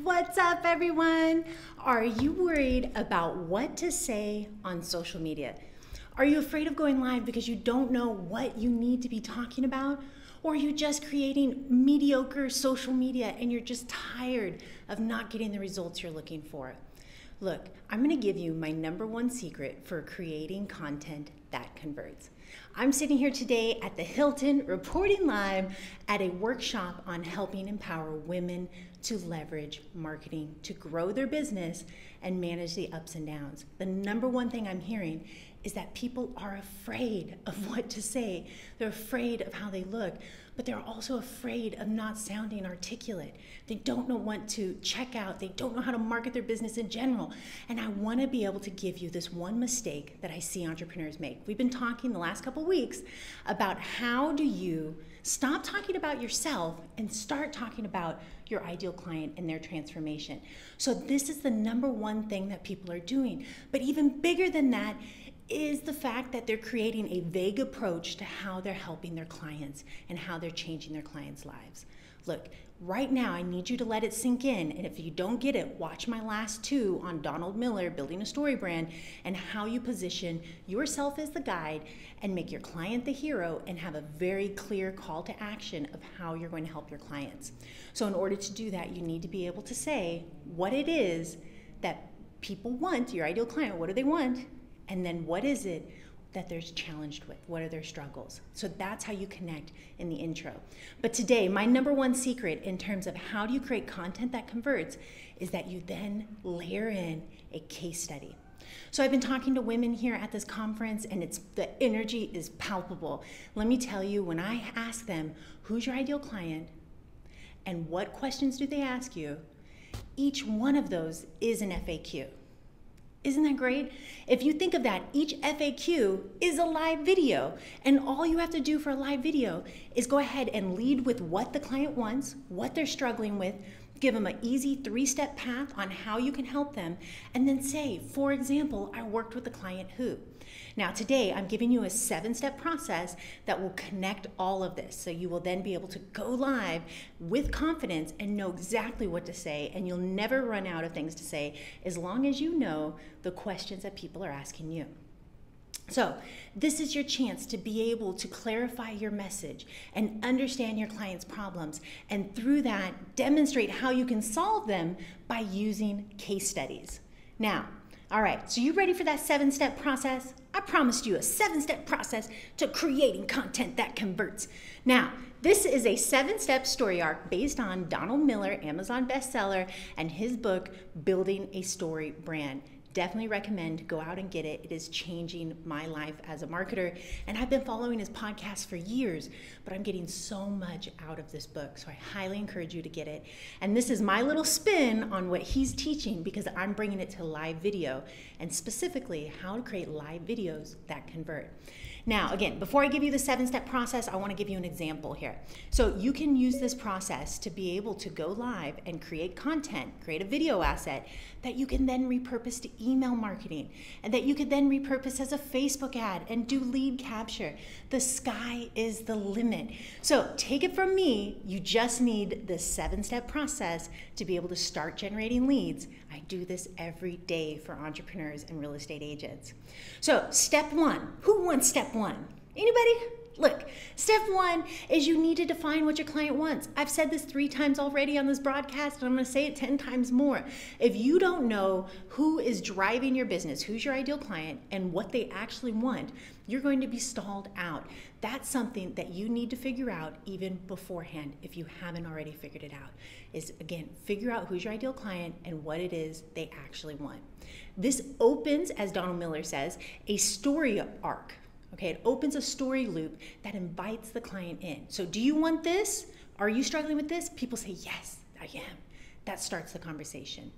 What's up, everyone? Are you worried about what to say on social media? Are you afraid of going live because you don't know what you need to be talking about? Or are you just creating mediocre social media and you're just tired of not getting the results you're looking for? Look, I'm going to give you my #1 secret for creating content that converts. I'm sitting here today at the Hilton reporting live at a workshop on helping empower women to leverage marketing to grow their business and manage the ups and downs. The #1 thing I'm hearing is that people are afraid of what to say. They're afraid of how they look, but they're also afraid of not sounding articulate. They don't know what to check out. They don't know how to market their business in general. And I want to be able to give you this one mistake that I see entrepreneurs make. We've been talking the last couple weeks about how do you stop talking about yourself and start talking about your ideal client and their transformation. So this is the #1 thing that people are doing. But even bigger than that is the fact that they're creating a vague approach to how they're helping their clients and how they're changing their clients' lives. Look, right now I need you to let it sink in, and if you don't get it, watch my last 2 on Donald Miller, Building a Story Brand, and how you position yourself as the guide and make your client the hero and have a very clear call to action of how you're going to help your clients. So in order to do that, you need to be able to say what it is that people want, your ideal client, what do they want? And then what is it that they're challenged with? What are their struggles? So that's how you connect in the intro. But today, my #1 secret in terms of how do you create content that converts is that you then layer in a case study. So I've been talking to women here at this conference and the energy is palpable. Let me tell you, when I ask them, who's your ideal client and what questions do they ask you, each one of those is an FAQ. Isn't that great? If you think of that, each FAQ is a live video, and all you have to do for a live video is go ahead and lead with what the client wants, what they're struggling with, give them an easy 3-step path on how you can help them, and then say, for example, I worked with the client who. Now today, I'm giving you a 7-step process that will connect all of this. So you will then be able to go live with confidence and know exactly what to say, and you'll never run out of things to say as long as you know the questions that people are asking you. So this is your chance to be able to clarify your message and understand your client's problems, and through that, demonstrate how you can solve them by using case studies. Now, all right, so you ready for that 7-step process? I promised you a 7-step process to creating content that converts. Now, this is a 7-step story arc based on Donald Miller, Amazon bestseller, and his book, Building a Story Brand. Definitely recommend go out and get it. It is changing my life as a marketer. And I've been following his podcast for years, but I'm getting so much out of this book. So I highly encourage you to get it. And this is my little spin on what he's teaching because I'm bringing it to live video and specifically how to create live videos that convert. Now, again, before I give you the 7-step process, I want to give you an example here. So you can use this process to be able to go live and create content, create a video asset that you can then repurpose to email marketing, and that you could then repurpose as a Facebook ad and do lead capture. The sky is the limit. So take it from me, you just need the 7-step process to be able to start generating leads. I do this every day for entrepreneurs and real estate agents. So step 1, who wants step 1? Anybody? Look, step 1 is you need to define what your client wants. I've said this 3 times already on this broadcast, and I'm going to say it 10 times more. If you don't know who is driving your business, who's your ideal client, and what they actually want, you're going to be stalled out. That's something that you need to figure out even beforehand if you haven't already figured it out. Is, again, figure out who's your ideal client and what it is they actually want. This opens, as Donald Miller says, a story arc. Okay, it opens a story loop that invites the client in. So do you want this? Are you struggling with this? People say, yes, I am. That starts the conversation.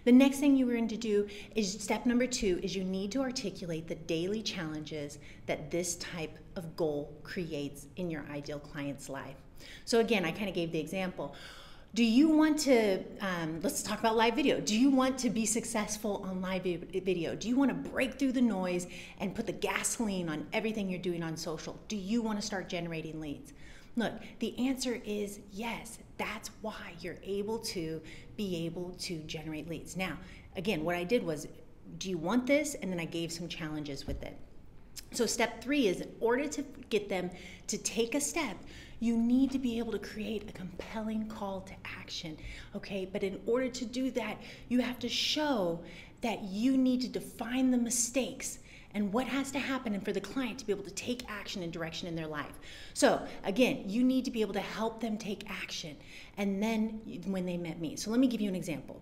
The next thing you're going to do is step number 2 is you need to articulate the daily challenges that this type of goal creates in your ideal client's life. So again, I kind of gave the example. Do you want to, let's talk about live video. Do you want to be successful on live video? Do you want to break through the noise and put the gasoline on everything you're doing on social? Do you want to start generating leads? Look, the answer is yes. That's why you're able to generate leads. Now, again, what I did was, do you want this? And then I gave some challenges with it. So step 3 is, in order to get them to take a step, you need to be able to create a compelling call to action, okay? But in order to do that, you have to show that you need to define the mistakes and what has to happen and for the client to be able to take action and direction in their life. So again, you need to be able to help them take action. And then when they met me. So let me give you an example.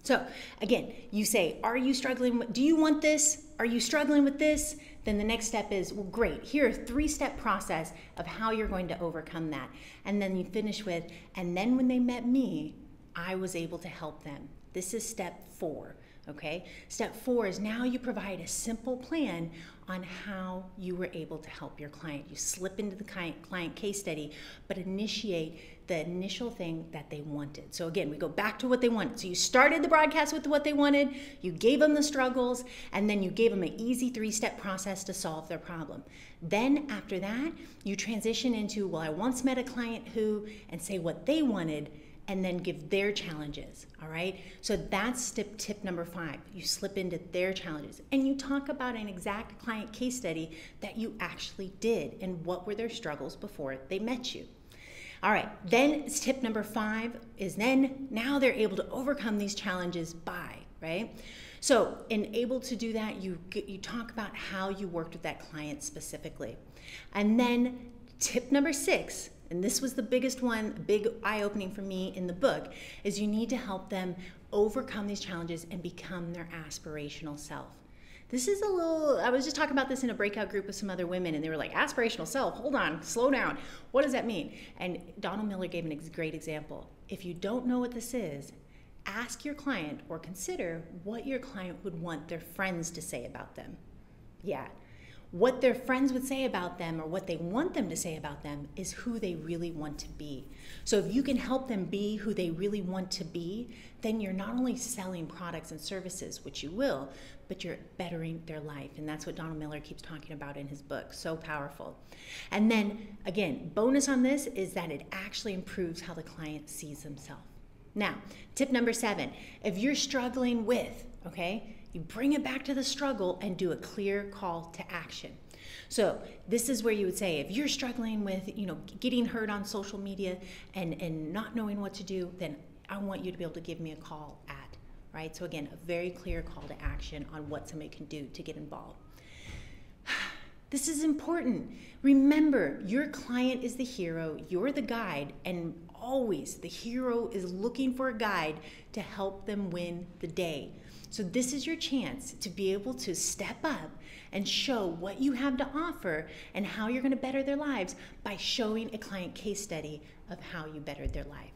So again, you say, are you struggling? Do you want this? Are you struggling with this? Then the next step is, well, great. Here, a 3-step process of how you're going to overcome that. And then you finish with, and then when they met me, I was able to help them. This is step 4, okay? Step 4 is now you provide a simple plan on how you were able to help your client. You slip into the client case study, but initiate the initial thing that they wanted. So again, we go back to what they wanted. So you started the broadcast with what they wanted, you gave them the struggles, and then you gave them an easy 3-step process to solve their problem. Then after that, you transition into, well, I once met a client who, and say what they wanted, and then give their challenges, all right? So that's tip number 5. You slip into their challenges, and you talk about an exact client case study that you actually did, and what were their struggles before they met you. All right, then tip number 5 is then now they're able to overcome these challenges by, right? So in able to do that, you talk about how you worked with that client specifically. And then tip number 6, and this was the biggest one, big eye-opening for me in the book, is you need to help them overcome these challenges and become their aspirational self. This is a little, I was just talking about this in a breakout group with some other women, and they were like, aspirational self, hold on, slow down. What does that mean? And Donald Miller gave a great example. If you don't know what this is, ask your client or consider what your client would want their friends to say about them. Yeah. What their friends would say about them, or what they want them to say about them, is who they really want to be. So if you can help them be who they really want to be, then you're not only selling products and services, which you will, but you're bettering their life. And that's what Donald Miller keeps talking about in his book. So powerful. And then again, bonus on this is that it actually improves how the client sees themselves. Now, tip number 7, if you're struggling with, okay, you bring it back to the struggle and do a clear call to action. So this is where you would say, if you're struggling with, getting hurt on social media and not knowing what to do, then I want you to be able to give me a call at, right? So again, a very clear call to action on what somebody can do to get involved. This is important. Remember, your client is the hero, you're the guide, and always the hero is looking for a guide to help them win the day. So this is your chance to be able to step up and show what you have to offer and how you're going to better their lives by showing a client case study of how you bettered their life.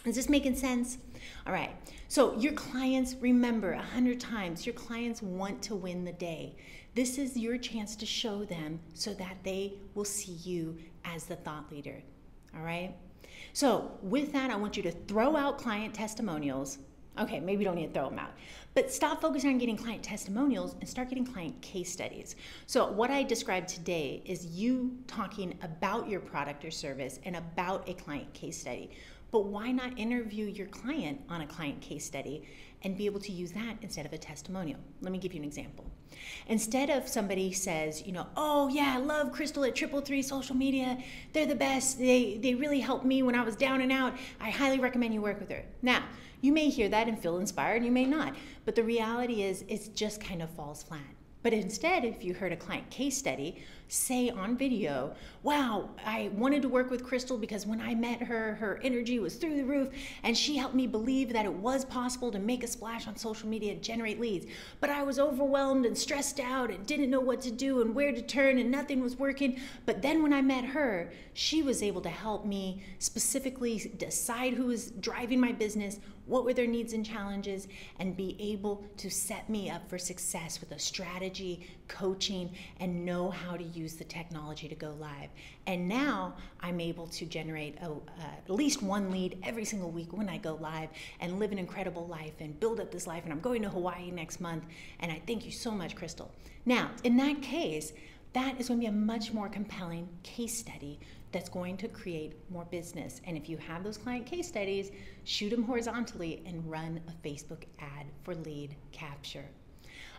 Is this making sense? All right, so your clients, remember 100 times, your clients want to win the day. This is your chance to show them so that they will see you as the thought leader, all right? So with that, I want you to throw out client testimonials. Okay, maybe you don't need to throw them out, but stop focusing on getting client testimonials and start getting client case studies. So what I described today is you talking about your product or service and about a client case study. But why not interview your client on a client case study and be able to use that instead of a testimonial? Let me give you an example. Instead of somebody says, oh yeah, I love Crystal at 333 Social Media. They're the best. They really helped me when I was down and out. I highly recommend you work with her. Now, you may hear that and feel inspired, you may not. But the reality is, it just kind of falls flat. But instead, if you heard a client case study, say on video, wow, I wanted to work with Crystal because when I met her, her energy was through the roof, and she helped me believe that it was possible to make a splash on social media and generate leads. But I was overwhelmed and stressed out and didn't know what to do and where to turn, and nothing was working. But then when I met her, she was able to help me specifically decide who was driving my business, what were their needs and challenges, and be able to set me up for success with a strategy, coaching, and know how to use the technology to go live. And now I'm able to generate at least one lead every single week when I go live and live an incredible life and build up this life. And I'm going to Hawaii next month. And I thank you so much, Crystal. Now, in that case, that is going to be a much more compelling case study that's going to create more business. And if you have those client case studies, shoot them horizontally and run a Facebook ad for lead capture.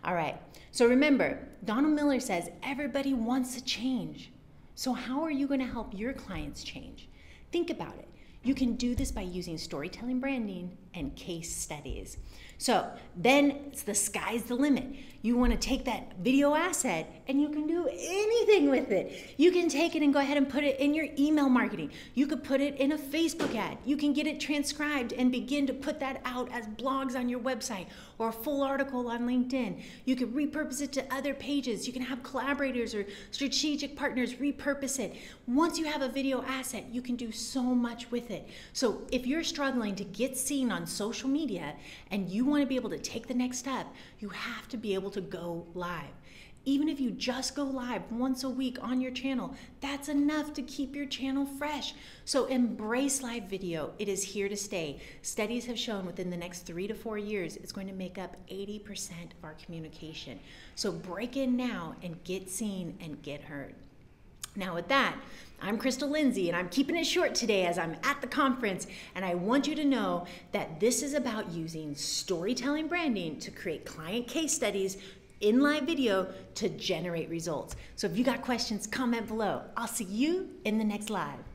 All right, so remember, Donald Miller says everybody wants to change. So how are you going to help your clients change? Think about it. You can do this by using storytelling branding and case studies. So then the sky's the limit. You want to take that video asset and you can do anything with it. You can take it and go ahead and put it in your email marketing. You could put it in a Facebook ad. You can get it transcribed and begin to put that out as blogs on your website or a full article on LinkedIn. You could repurpose it to other pages. You can have collaborators or strategic partners repurpose it. Once you have a video asset, you can do so much with it. So if you're struggling to get seen on social media and you want to be able to take the next step, you have to be able to go live. Even if you just go live once a week on your channel, that's enough to keep your channel fresh. So embrace live video. It is here to stay. Studies have shown within the next 3 to 4 years, it's going to make up 80% of our communication. So break in now and get seen and get heard. Now with that, I'm Crystal Lindsay and I'm keeping it short today as I'm at the conference, and I want you to know that this is about using storytelling branding to create client case studies in live video to generate results. So if you got questions, comment below. I'll see you in the next live.